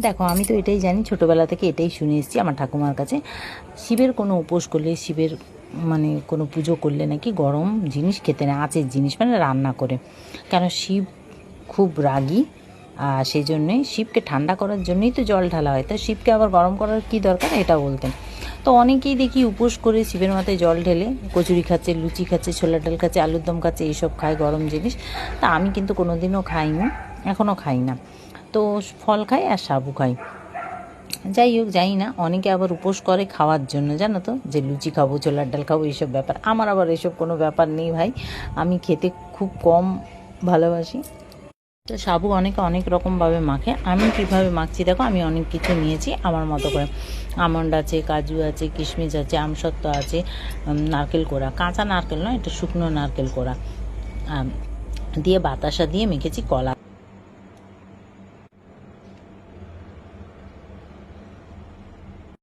দেখো, আমি তো এটাই জানি, ছোটোবেলা থেকে এটাই শুনে এসেছি আমার ঠাকুমার কাছে, শিবের কোনো উপোস করলে, শিবের মানে কোনো পুজো করলে নাকি গরম জিনিস খেতে নেই, আঁচের জিনিস মানে রান্না করে। কেন, শিব খুব রাগী, আর সেই জন্যই শিবকে ঠান্ডা করার জন্যই তো জল ঢালা হয়, তা শিবকে আবার গরম করার কী দরকার, এটা বলতেন। তো অনেকেই দেখি উপোস করে শিবের মাথায় জল ঢেলে কচুরি খাচ্ছে, লুচি খাচ্ছে, ছোলার ডাল খাচ্ছে, আলুর দম খাচ্ছে, এইসব খায় গরম জিনিস। তা আমি কিন্তু কোনো দিনও খাইনি, এখনও খাই না। তো ফল খাই আর সাবু খাই। যাই হোক, জানি না, অনেকে আবার উপোস করে খাওয়ার জন্য, জানো তো, যে লুচি খাবো, ছোলার ডাল খাবো, এইসব ব্যাপার। আমার আবার এসব কোনো ব্যাপার নেই ভাই, আমি খেতে খুব কম ভালোবাসি। তো সাবু অনেকে অনেক রকমভাবে মাখে, আমি কীভাবে মাখছি দেখো, আমি অনেক কিছু নিয়েছি আমার মতো করে। আমন্ড আছে, কাজু আছে, কিশমিশ আছে, আমসত্ত্ব আছে, নারকেল কোড়া, কাঁচা নারকেল নয়, এটা শুকনো নারকেল কোড়া দিয়ে বাতাসা দিয়ে মেখেছি, কলা